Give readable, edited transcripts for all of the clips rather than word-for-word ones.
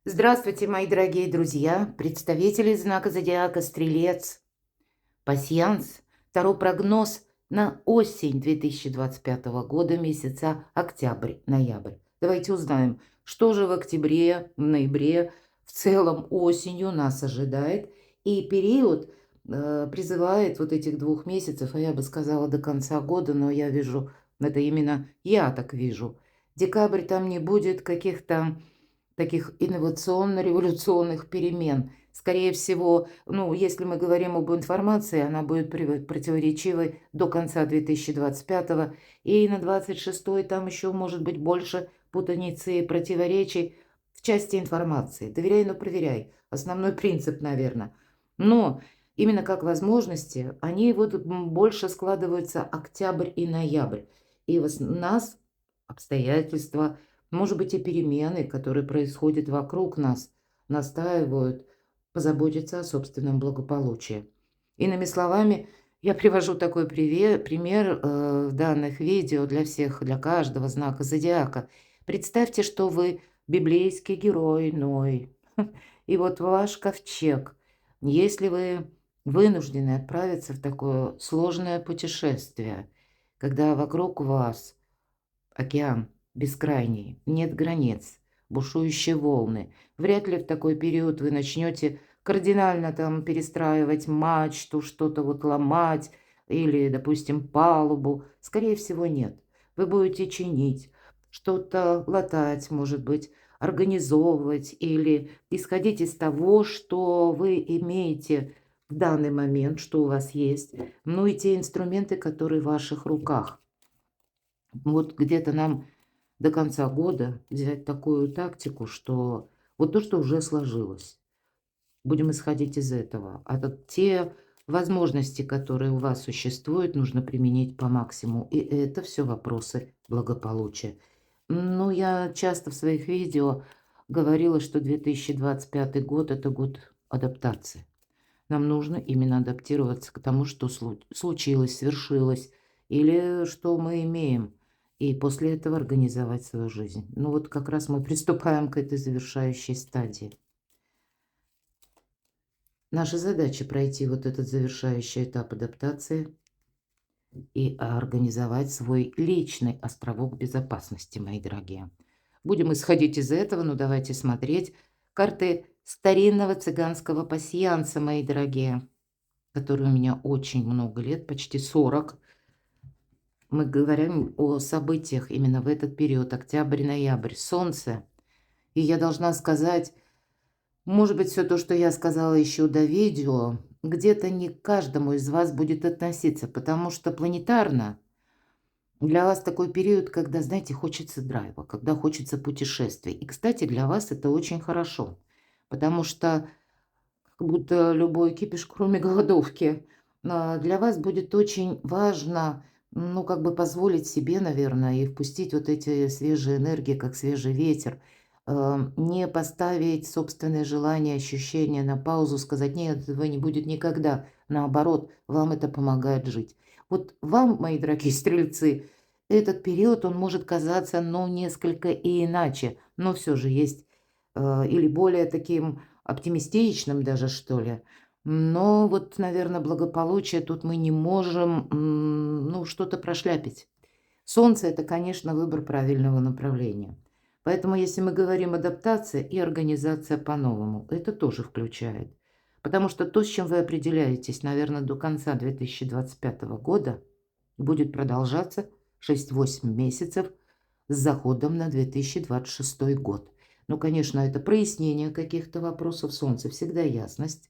Здравствуйте, мои дорогие друзья, представители знака зодиака Стрелец. Пасьянс, второй прогноз на осень 2025 года, месяца октябрь-ноябрь. Давайте узнаем, что же в октябре, в ноябре, в целом осенью нас ожидает. И период призывает вот этих 2 месяцев, а я бы сказала до конца года, но я вижу, это именно я так вижу. Декабрь там не будет каких-то таких инновационно-революционных перемен. Скорее всего, ну, если мы говорим об информации, она будет противоречивой до конца 2025, и на 26 там еще может быть больше путаницы и противоречий в части информации. Доверяй, но проверяй. Основной принцип, наверное. Но именно как возможности, они вот больше складываются октябрь и ноябрь. И нас обстоятельства, может быть, и перемены, которые происходят вокруг нас, настаивают позаботиться о собственном благополучии. Иными словами, я привожу такой пример в данных видео для всех, для каждого знака зодиака. Представьте, что вы библейский герой Ной. И вот ваш ковчег. Если вы вынуждены отправиться в такое сложное путешествие, когда вокруг вас океан бескрайний, нет границ, бушующие волны. Вряд ли в такой период вы начнете кардинально там перестраивать мачту, что-то вот ломать или, допустим, палубу. Скорее всего, нет. Вы будете чинить, что-то латать, может быть, организовывать или исходить из того, что вы имеете в данный момент, что у вас есть, ну и те инструменты, которые в ваших руках. Вот где-то нам до конца года взять такую тактику, что вот то, что уже сложилось, будем исходить из этого. А вот те возможности, которые у вас существуют, нужно применить по максимуму. И это все вопросы благополучия. Ну, я часто в своих видео говорила, что 2025 год – это год адаптации. Нам нужно именно адаптироваться к тому, что случилось, свершилось, или что мы имеем, и после этого организовать свою жизнь. Ну вот как раз мы приступаем к этой завершающей стадии. Наша задача пройти вот этот завершающий этап адаптации и организовать свой личный островок безопасности, мои дорогие. Будем исходить из этого, но давайте смотреть карты старинного цыганского пасьянса, мои дорогие, который у меня очень много лет, почти 40. Мы говорим о событиях именно в этот период, октябрь-ноябрь, солнце. И я должна сказать, может быть, все то, что я сказала еще до видео, где-то не к каждому из вас будет относиться, потому что планетарно для вас такой период, когда, знаете, хочется драйва, когда хочется путешествий. И, кстати, для вас это очень хорошо, потому что как будто любой кипиш, кроме голодовки. Для вас будет очень важно, ну, как бы позволить себе, наверное, и впустить вот эти свежие энергии, как свежий ветер. Не поставить собственное желание, ощущение на паузу, сказать: "Нет, этого не будет никогда". Наоборот, вам это помогает жить. Вот вам, мои дорогие стрельцы, этот период, он может казаться, ну, несколько и иначе, но все же есть, или более таким оптимистичным даже, что ли. Но вот, наверное, благополучие тут мы не можем, ну, что-то прошляпить. Солнце – это, конечно, выбор правильного направления. Поэтому, если мы говорим адаптация и организация по-новому, это тоже включает. Потому что то, с чем вы определяетесь, наверное, до конца 2025 года, будет продолжаться 6-8 месяцев с заходом на 2026 год. Ну, конечно, это прояснение каких-то вопросов. Солнце всегда ясность.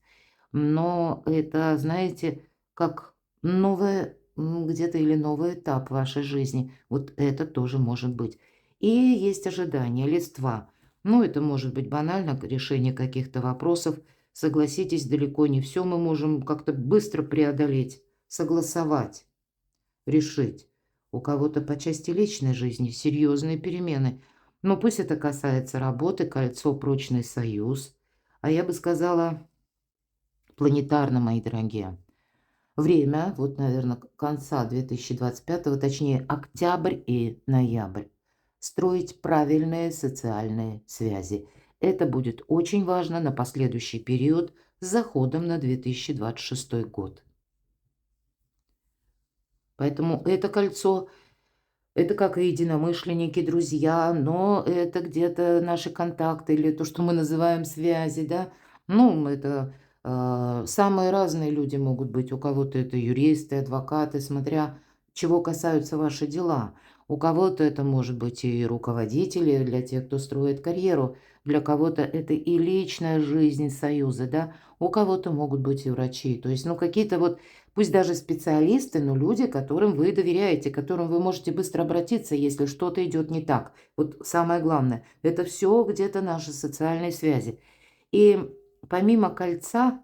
Но это, знаете, как новое, где-то или новый этап вашей жизни. Вот это тоже может быть. И есть ожидание, листва. Ну, это может быть банально решение каких-то вопросов. Согласитесь, далеко не все мы можем как-то быстро преодолеть, согласовать, решить. У кого-то по части личной жизни серьезные перемены. Но пусть это касается работы, кольцо, прочный союз. А я бы сказала, планетарно, мои дорогие. Время, вот, наверное, конца 2025, точнее, октябрь и ноябрь. Строить правильные социальные связи. Это будет очень важно на последующий период с заходом на 2026 год. Поэтому это кольцо, это как и единомышленники, друзья, но это где-то наши контакты или то, что мы называем связи, да. Ну, это самые разные люди могут быть. У кого-то это юристы, адвокаты, смотря чего касаются ваши дела. У кого-то это может быть и руководители для тех, кто строит карьеру. Для кого-то это и личная жизнь союза, да. У кого-то могут быть и врачи. То есть, ну, какие-то вот, пусть даже специалисты, но люди, которым вы доверяете, к которым вы можете быстро обратиться, если что-то идет не так. Вот самое главное, это все где-то наши социальные связи. И помимо кольца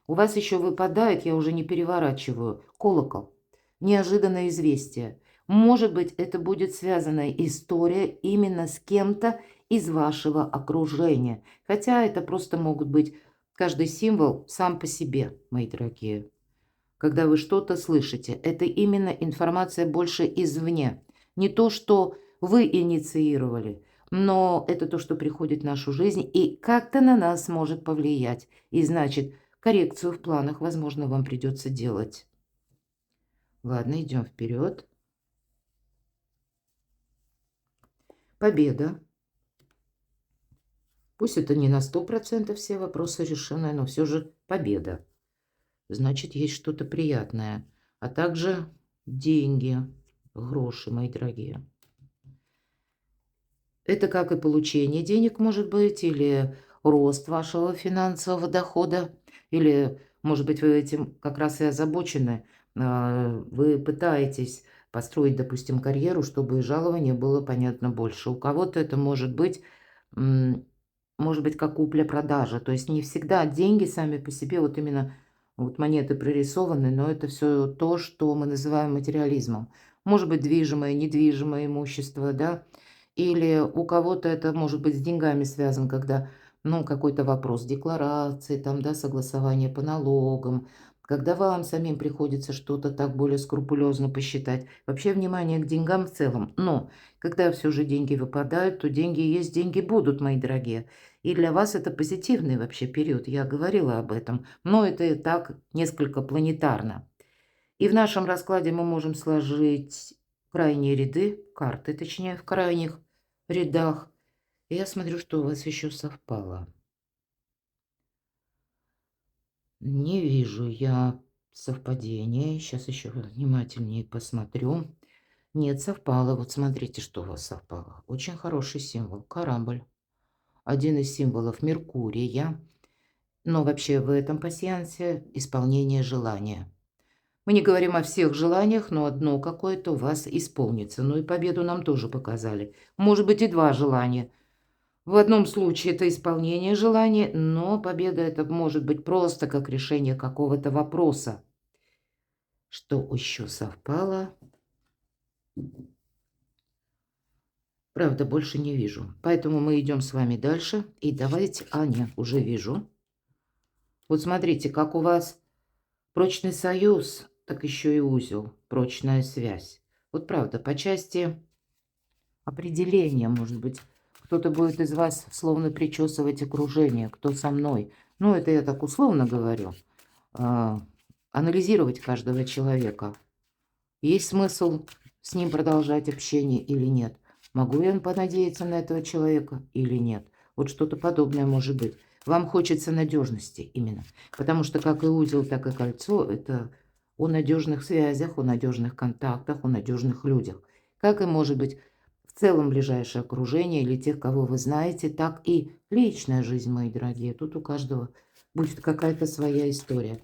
у вас еще выпадает, я уже не переворачиваю, колокол. Неожиданное известие. Может быть, это будет связанная история именно с кем-то из вашего окружения. Хотя это просто могут быть каждый символ сам по себе, мои дорогие. Когда вы что-то слышите, это именно информация больше извне. Не то, что вы инициировали, но это то, что приходит в нашу жизнь и как-то на нас может повлиять. И значит, коррекцию в планах, возможно, вам придется делать. Ладно, идем вперед. Победа. Пусть это не на 100% все вопросы решены, но все же победа. Значит, есть что-то приятное. А также деньги, гроши, мои дорогие. Это как и получение денег может быть, или рост вашего финансового дохода, или, может быть, вы этим как раз и озабочены. Вы пытаетесь построить, допустим, карьеру, чтобы жалование было, понятно, больше. У кого-то это может быть, как купля-продажа. То есть не всегда деньги сами по себе, вот именно вот монеты прорисованы, но это все то, что мы называем материализмом. Может быть, движимое, недвижимое имущество, да, или у кого-то это может быть с деньгами связан, когда, ну, какой-то вопрос декларации, там, да, согласование по налогам, когда вам самим приходится что-то так более скрупулезно посчитать. Вообще внимание к деньгам в целом. Но когда все же деньги выпадают, то деньги есть, деньги будут, мои дорогие. И для вас это позитивный вообще период, я говорила об этом. Но это и так несколько планетарно. И в нашем раскладе мы можем сложить крайние ряды, карты, точнее, в крайних рядах. И я смотрю, что у вас еще совпало. Не вижу я совпадения. Сейчас еще внимательнее посмотрю. Нет, совпало. Вот смотрите, что у вас совпало. Очень хороший символ. Корабль. Один из символов Меркурия. Но вообще в этом пасьянсе исполнение желания. Мы не говорим о всех желаниях, но одно какое-то у вас исполнится. Ну и победу нам тоже показали. Может быть и два желания. В одном случае это исполнение желания, но победа это может быть просто как решение какого-то вопроса. Что еще совпало? Правда, больше не вижу. Поэтому мы идем с вами дальше. И давайте... нет, уже вижу. Вот смотрите, как у вас прочный союз, так еще и узел, прочная связь. Вот правда, по части определения, может быть, кто-то будет из вас словно причесывать окружение, кто со мной. Ну, это я так условно говорю. Анализировать каждого человека. Есть смысл с ним продолжать общение или нет? Могу я понадеяться на этого человека или нет? Вот что-то подобное может быть. Вам хочется надежности именно. Потому что как и узел, так и кольцо – это о надежных связях, о надежных контактах, о надежных людях. Как и может быть в целом ближайшее окружение или тех, кого вы знаете, так и личная жизнь, мои дорогие. Тут у каждого будет какая-то своя история.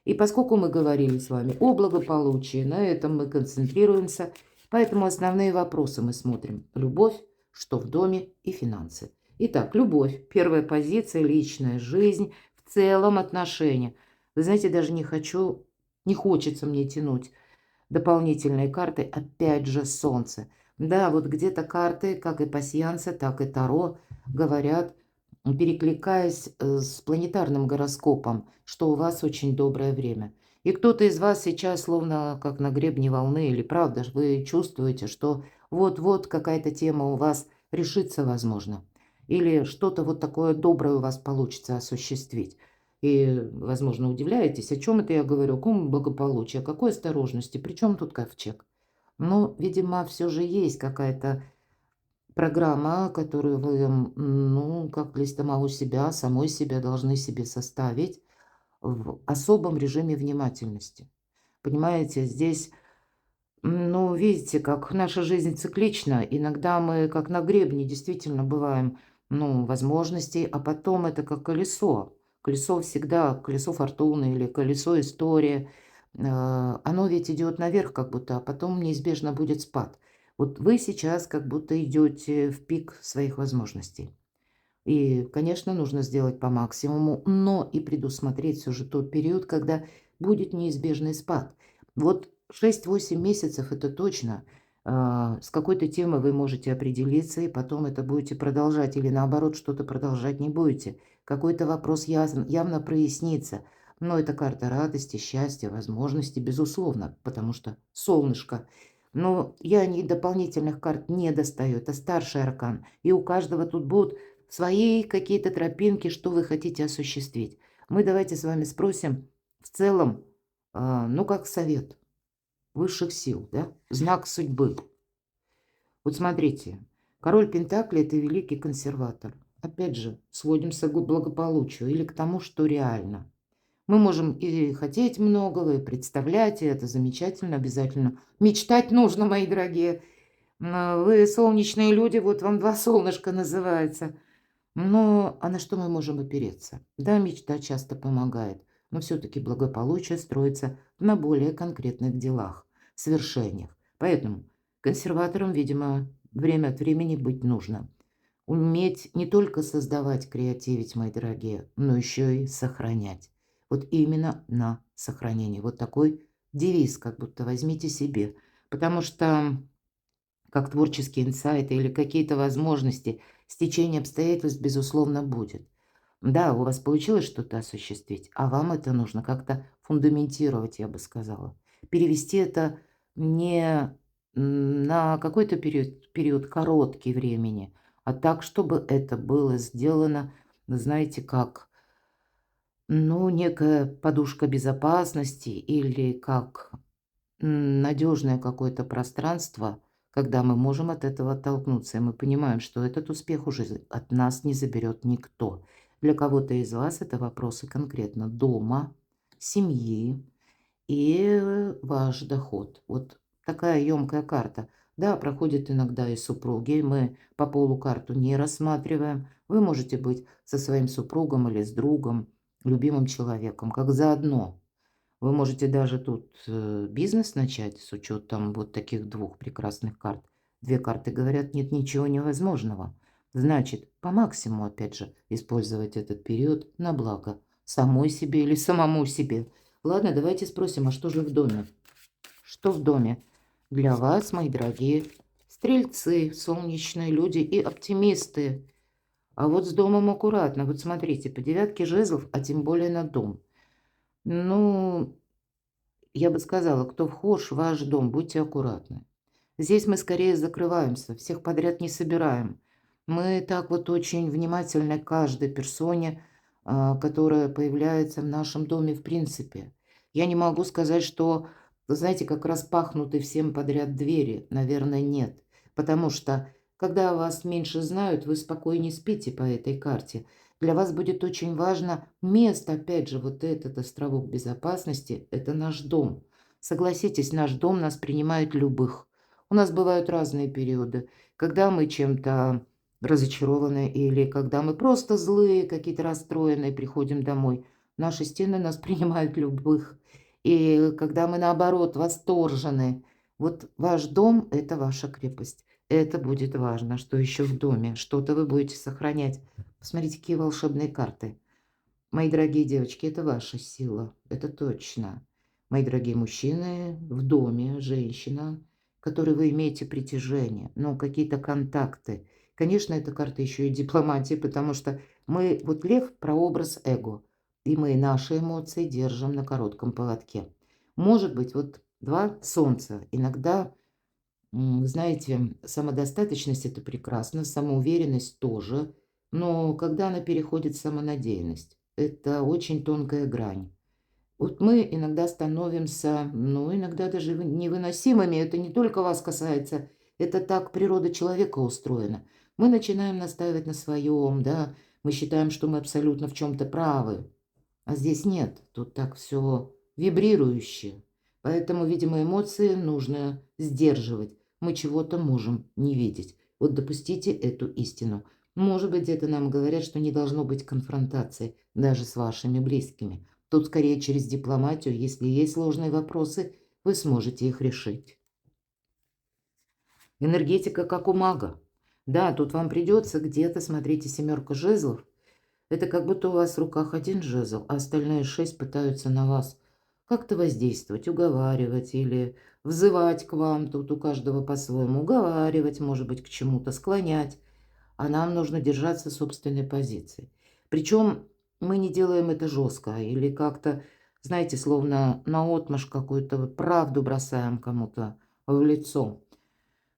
И поскольку мы говорили с вами о благополучии, на этом мы концентрируемся, поэтому основные вопросы мы смотрим. Любовь, что в доме и финансы. Итак, любовь, первая позиция, личная жизнь, в целом отношения. Вы знаете, даже не хочется мне тянуть дополнительные карты, опять же солнце. Да, вот где-то карты, как и пасьянсы, так и таро, говорят, перекликаясь с планетарным гороскопом, что у вас очень доброе время. И кто-то из вас сейчас словно как на гребне волны, или правда, вы чувствуете, что вот-вот какая-то тема у вас решится, возможно. или что-то вот такое доброе у вас получится осуществить. И, возможно, удивляетесь, о чем это я говорю, о каком благополучии, о какой осторожности, при чем тут ковчег? Но, видимо, все же есть какая-то программа, которую вы, ну, как для самого себя, самой себя должны себе составить в особом режиме внимательности. Понимаете, здесь, ну, видите, как наша жизнь циклична. Иногда мы как на гребне действительно бываем, ну, возможностей, а потом это как колесо. Колесо всегда, колесо фортуны или колесо истории. Оно ведь идет наверх как будто, а потом неизбежно будет спад. Вот вы сейчас как будто идете в пик своих возможностей. И, конечно, нужно сделать по максимуму, но и предусмотреть все же тот период, когда будет неизбежный спад. Вот 6-8 месяцев – это точно. С какой-то темой вы можете определиться, и потом это будете продолжать, или наоборот, что-то продолжать не будете. Какой-то вопрос явно прояснится. Но это карта радости, счастья, возможности, безусловно, потому что солнышко. Но я дополнительных карт не достаю, это старший аркан. И у каждого тут будут свои какие-то тропинки, что вы хотите осуществить. Мы давайте с вами спросим в целом, ну, как совет высших сил, да, знак судьбы. Вот смотрите, король Пентаклей – это великий консерватор. Опять же, сводимся к благополучию или к тому, что реально. Мы можем и хотеть многого, и представлять, и это замечательно, обязательно. Мечтать нужно, мои дорогие. Вы солнечные люди, вот вам два солнышка называется. Но, а на что мы можем опереться? Да, мечта часто помогает, но все-таки благополучие строится на более конкретных делах, свершениях. Поэтому консерваторам, видимо, время от времени быть нужно. Уметь не только создавать, креативить, мои дорогие, но еще и сохранять. Вот именно на сохранение. Вот такой девиз, как будто возьмите себе. Потому что как творческие инсайты или какие-то возможности, стечение обстоятельств, безусловно, будет. Да, у вас получилось что-то осуществить, а вам это нужно как-то фундаментировать, я бы сказала. Перевести это не на какой-то период короткий времени, а так, чтобы это было сделано, знаете, как, ну, некая подушка безопасности или как надежное какое-то пространство, когда мы можем от этого оттолкнуться, и мы понимаем, что этот успех уже от нас не заберет никто. Для кого-то из вас это вопросы конкретно дома, семьи и ваш доход. Вот такая емкая карта. Да, проходит иногда и супруги, мы по полу карту не рассматриваем. Вы можете быть со своим супругом или с другом, любимым человеком, как заодно. Вы можете даже тут бизнес начать с учетом вот таких двух прекрасных карт. Две карты говорят, нет ничего невозможного. Значит, по максимуму, опять же, использовать этот период на благо самой себе или самому себе. Ладно, давайте спросим, а что же в доме? Что в доме для вас, мои дорогие стрельцы, солнечные люди и оптимисты? А вот с домом аккуратно. Вот смотрите, по девятке жезлов, а тем более на дом. Ну, я бы сказала, кто вхож в ваш дом, будьте аккуратны. Здесь мы скорее закрываемся, всех подряд не собираем. Мы так вот очень внимательны к каждой персоне, которая появляется в нашем доме в принципе. Я не могу сказать, что, вы знаете, как распахнуты всем подряд двери. Наверное, нет. Потому что, когда вас меньше знают, вы спокойнее спите по этой карте. Для вас будет очень важно место, опять же, вот этот островок безопасности – это наш дом. Согласитесь, наш дом нас принимает любых. У нас бывают разные периоды, когда мы чем-то разочарованы или когда мы просто злые, какие-то расстроенные, приходим домой. Наши стены нас принимают любых. И когда мы, наоборот, восторжены. Вот ваш дом – это ваша крепость. Это будет важно, что еще в доме. Что-то вы будете сохранять. Посмотрите, какие волшебные карты. Мои дорогие девочки, это ваша сила, это точно. Мои дорогие мужчины, в доме женщина, к которой вы имеете притяжение, ну, какие-то контакты. Конечно, эта карта еще и дипломатии, потому что мы, вот лев, прообраз эго, и мы наши эмоции держим на коротком поводке. Может быть, вот два солнца. Иногда, знаете, самодостаточность – это прекрасно, самоуверенность тоже. Но когда она переходит в самонадеянность, это очень тонкая грань. Вот мы иногда становимся, ну, иногда даже невыносимыми. Это не только вас касается, это так природа человека устроена. Мы начинаем настаивать на своем, да, мы считаем, что мы абсолютно в чем-то правы. А здесь нет, тут так все вибрирующе. Поэтому, видимо, эмоции нужно сдерживать. Мы чего-то можем не видеть. Вот допустите эту истину. Может быть, где-то нам говорят, что не должно быть конфронтации даже с вашими близкими. Тут скорее через дипломатию, если есть сложные вопросы, вы сможете их решить. Энергетика как у мага. Да, тут вам придется где-то, смотрите, семерка жезлов. Это как будто у вас в руках один жезл, а остальные 6 пытаются на вас как-то воздействовать, уговаривать или взывать к вам. Тут у каждого по-своему уговаривать, может быть, к чему-то склонять. А нам нужно держаться собственной позиции. Причем мы не делаем это жестко или как-то, знаете, словно наотмашь какую-то правду бросаем кому-то в лицо.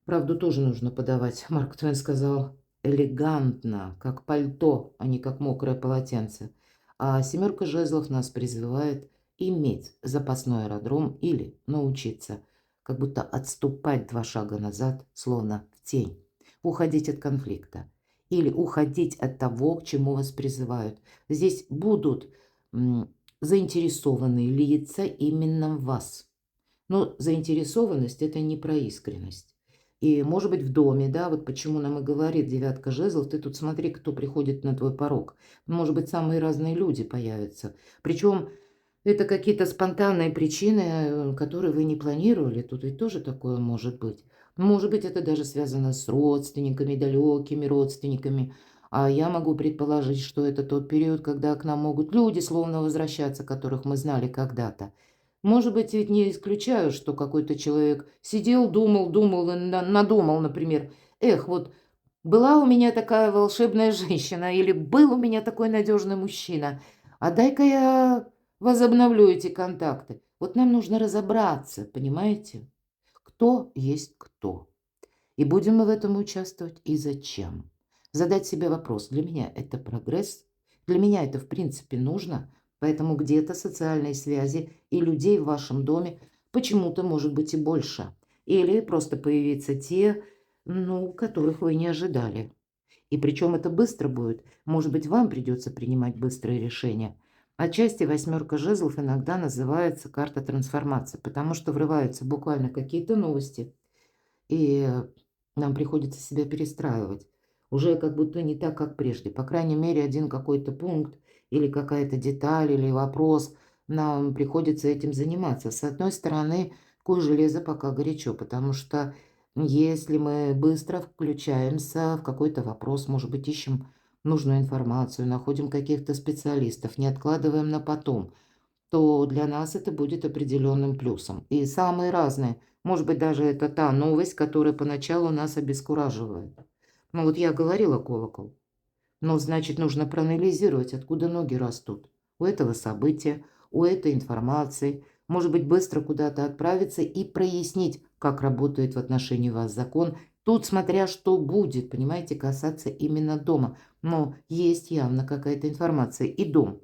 Правду тоже нужно подавать, Марк Твен сказал, элегантно, как пальто, а не как мокрое полотенце. А семерка жезлов нас призывает иметь запасной аэродром или научиться как будто отступать 2 шага назад, словно в тень, уходить от конфликта или уходить от того, к чему вас призывают. Здесь будут заинтересованные лица именно в вас. Но заинтересованность – это не про искренность. И, может быть, в доме, да, вот почему нам и говорит девятка жезлов, ты тут смотри, кто приходит на твой порог. Может быть, самые разные люди появятся. Причем это какие-то спонтанные причины, которые вы не планировали. Тут ведь тоже такое может быть. Может быть, это даже связано с родственниками, далекими родственниками. А я могу предположить, что это тот период, когда к нам могут люди словно возвращаться, которых мы знали когда-то. Может быть, ведь не исключаю, что какой-то человек сидел, думал и надумал, например, эх, вот была у меня такая волшебная женщина или был у меня такой надежный мужчина, а дай-ка я возобновлю эти контакты. Вот нам нужно разобраться, понимаете, кто есть кто. И будем мы в этом участвовать и зачем? Задать себе вопрос, для меня это прогресс? Для меня это в принципе нужно? Поэтому где-то социальные связи и людей в вашем доме почему-то может быть и больше. Или просто появиться те, ну, которых вы не ожидали. И причем это быстро будет. Может быть, вам придется принимать быстрые решения. Отчасти восьмерка жезлов иногда называется карта трансформации, потому что врываются буквально какие-то новости, и нам приходится себя перестраивать. Уже как будто не так, как прежде. По крайней мере, один какой-то пункт или какая-то деталь или вопрос, нам приходится этим заниматься. С одной стороны, куй железо пока горячо, потому что если мы быстро включаемся в какой-то вопрос, может быть, ищем нужную информацию, находим каких-то специалистов, не откладываем на потом, то для нас это будет определенным плюсом. И самые разные. Может быть, даже это та новость, которая поначалу нас обескураживает. Ну вот я говорила колокол. Но значит, нужно проанализировать, откуда ноги растут. У этого события, у этой информации. Может быть, быстро куда-то отправиться и прояснить, как работает в отношении вас закон. Тут смотря что будет, понимаете, касаться именно дома. Но есть явно какая-то информация. И дом.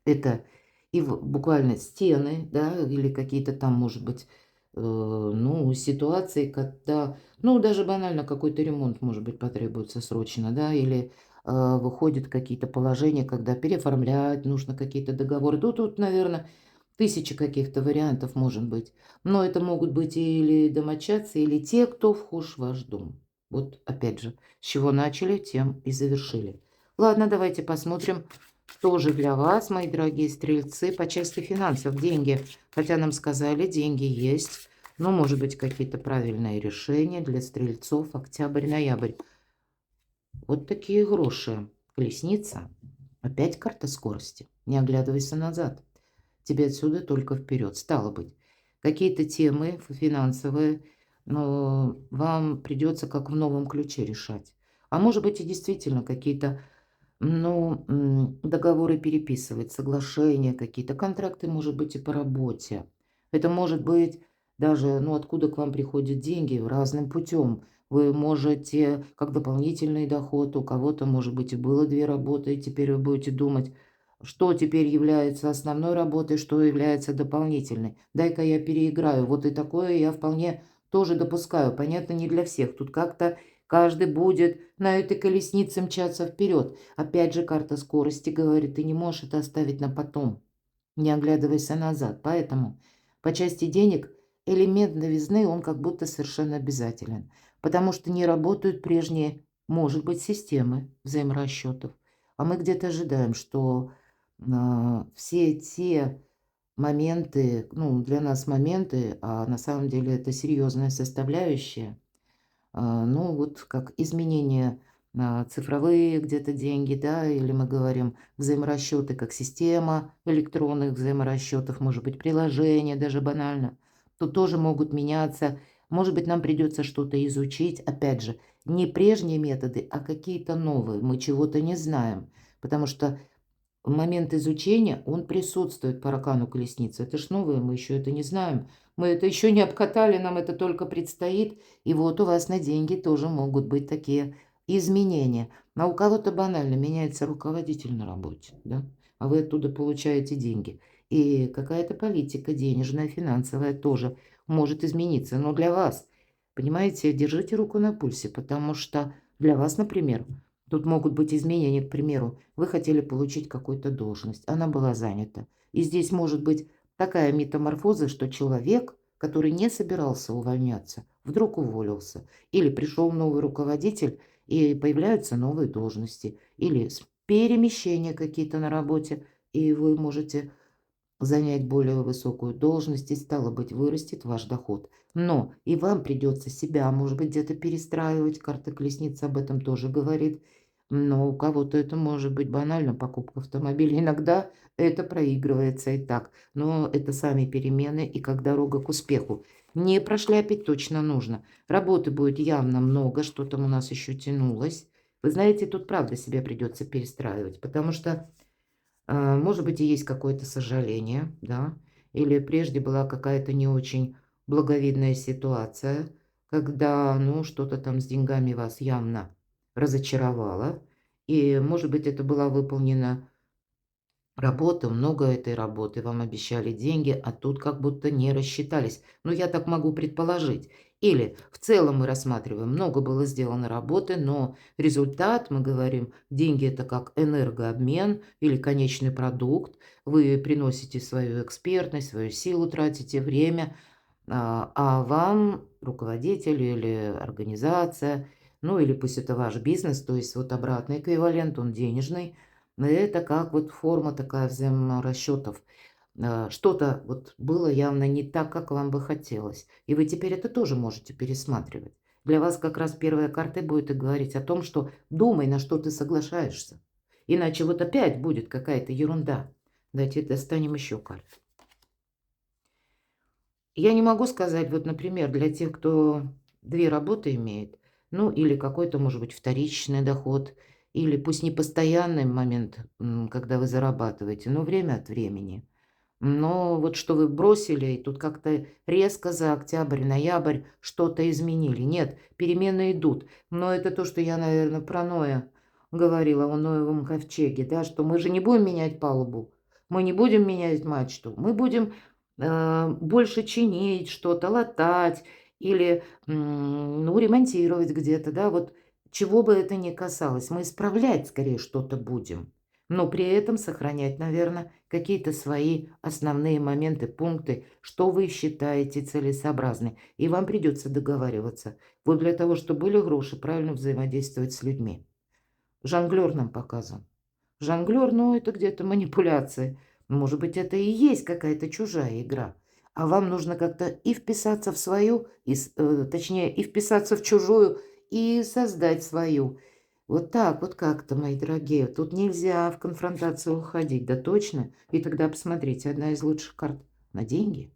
Это и буквально стены, да, или какие-то там, может быть, ну, ситуации, когда, ну, даже банально какой-то ремонт, может быть, потребуется срочно, да, или выходят какие-то положения, когда переоформлять нужно какие-то договоры. Тут, наверное, тысячи каких-то вариантов может быть. Но это могут быть или домочадцы, или те, кто вхож в ваш дом. Вот, опять же, с чего начали, тем и завершили. Ладно, давайте посмотрим, тоже для вас, мои дорогие стрельцы, по части финансов, деньги. Хотя нам сказали, деньги есть. Но, может быть, какие-то правильные решения для стрельцов. Октябрь-ноябрь. Вот такие гроши. Колесница. Опять карта скорости. Не оглядывайся назад. Тебе отсюда только вперед. Стало быть, какие-то темы финансовые, но вам придется как в новом ключе решать. А может быть и действительно какие-то, ну, договоры переписывать, соглашения какие-то, контракты, может быть, и по работе. Это может быть даже, ну, откуда к вам приходят деньги разным путем. вы можете как дополнительный доход, у кого-то, может быть, и было 2 работы, и теперь вы будете думать, что теперь является основной работой, что является дополнительной. Дай-ка я переиграю. Вот и такое я вполне тоже допускаю. Понятно, не для всех. Тут как-то каждый будет на этой колеснице мчаться вперед. Опять же, карта скорости говорит, ты не можешь это оставить на потом, не оглядывайся назад. Поэтому по части денег элемент новизны, он как будто совершенно обязателен, потому что не работают прежние, может быть, системы взаиморасчетов. А мы где-то ожидаем, что все те моменты, ну, для нас моменты, а на самом деле это серьезная составляющая, ну, вот как изменения, цифровые где-то деньги, да, или мы говорим взаиморасчеты как система электронных взаиморасчетов, может быть, приложения даже банально, то тоже могут меняться. Может быть, нам придется что-то изучить, опять же, не прежние методы, а какие-то новые. Мы чего-то не знаем, потому что момент изучения, он присутствует по аркану колесницы. Это ж новое, мы еще это не знаем. Мы это еще не обкатали, нам это только предстоит. И вот у вас на деньги тоже могут быть такие изменения. А у кого-то банально меняется руководитель на работе, да? А вы оттуда получаете деньги. И какая-то политика денежная, финансовая тоже может измениться. Но для вас, понимаете, держите руку на пульсе, потому что для вас, например, тут могут быть изменения, к примеру, вы хотели получить какую-то должность, она была занята. И здесь может быть такая метаморфоза, что человек, который не собирался увольняться, вдруг уволился. Или пришел новый руководитель, и появляются новые должности. Или перемещения какие-то на работе, и вы можете занять более высокую должность, и стало быть, вырастет ваш доход. Но и вам придется себя, может быть, где-то перестраивать. Карта колесницы об этом тоже говорит. Но у кого-то это может быть банально покупка автомобиля. Иногда это проигрывается и так. Но это сами перемены и как дорога к успеху. Не прошляпить точно нужно. Работы будет явно много, что там у нас еще тянулось. Вы знаете, тут правда себя придется перестраивать, потому что может быть, и есть какое-то сожаление, да, или прежде была какая-то не очень благовидная ситуация, когда, ну, что-то там с деньгами вас явно разочаровало, и, может быть, это была выполнена работы, много этой работы, вам обещали деньги, а тут как будто не рассчитались. Ну, я так могу предположить. Или в целом мы рассматриваем, много было сделано работы, но результат, мы говорим, деньги это как энергообмен или конечный продукт. Вы приносите свою экспертность, свою силу, тратите время, а вам руководитель или организация, ну или пусть это ваш бизнес, то есть вот обратный эквивалент, он денежный, но это как вот форма такая взаиморасчетов. Что-то вот было явно не так, как вам бы хотелось. И вы теперь это тоже можете пересматривать. Для вас как раз первая карта будет и говорить о том, что думай, на что ты соглашаешься. Иначе вот опять будет какая-то ерунда. Давайте достанем еще карт. Я не могу сказать, вот, например, для тех, кто 2 работы имеет, ну, или какой-то, может быть, вторичный доход, или пусть не постоянный момент, когда вы зарабатываете, но время от времени. Но вот что вы бросили, и тут как-то резко за октябрь, ноябрь что-то изменили. Нет, перемены идут. Но это то, что я, наверное, про Ноя говорила о Ноевом ковчеге, да, что мы же не будем менять палубу, мы не будем менять мачту, мы будем больше чинить что-то, латать или, ну, ремонтировать где-то, да, вот чего бы это ни касалось, мы исправлять скорее что-то будем, но при этом сохранять, наверное, какие-то свои основные моменты, пункты, что вы считаете целесообразны, и вам придется договариваться. Вот для того, чтобы были гроши, правильно взаимодействовать с людьми. Жонглер нам показан. Жонглер, ну, это где-то манипуляции. Может быть, это и есть какая-то чужая игра. А вам нужно как-то и вписаться в свою, точнее, и вписаться в чужую, и создать свою. Вот так вот как-то, мои дорогие. Тут нельзя в конфронтацию уходить, да точно. И тогда посмотрите, одна из лучших карт на деньги.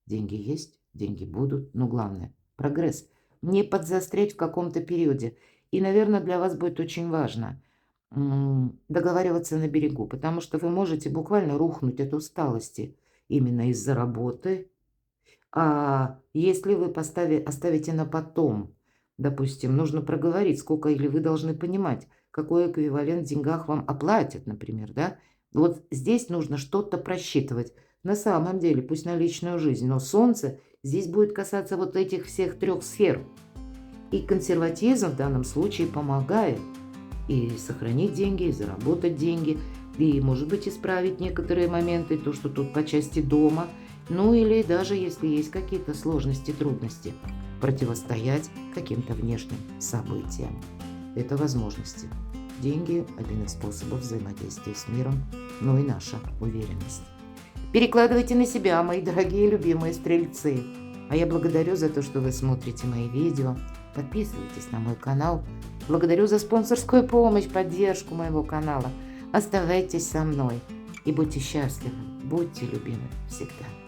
Деньги есть, деньги будут, но главное– прогресс. Не подзастрять в каком-то периоде. И, наверное, для вас будет очень важно договариваться на берегу, потому что вы можете буквально рухнуть от усталости именно из-за работы. А если вы оставите на потом допустим, нужно проговорить, сколько, или вы должны понимать, какой эквивалент в деньгах вам оплатят, например, да. Вот здесь нужно что-то просчитывать. На самом деле, пусть на личную жизнь, но Солнце здесь будет касаться вот этих всех 3 сфер. И консерватизм в данном случае помогает и сохранить деньги, и заработать деньги, и, может быть, исправить некоторые моменты, то, что тут по части дома, ну или даже если есть какие-то сложности, трудности, противостоять каким-то внешним событиям. Это возможности. Деньги – один из способов взаимодействия с миром, но и наша уверенность. Перекладывайте на себя, мои дорогие любимые стрельцы. А я благодарю за то, что вы смотрите мои видео. Подписывайтесь на мой канал. Благодарю за спонсорскую помощь, поддержку моего канала. Оставайтесь со мной и будьте счастливы, будьте любимы всегда.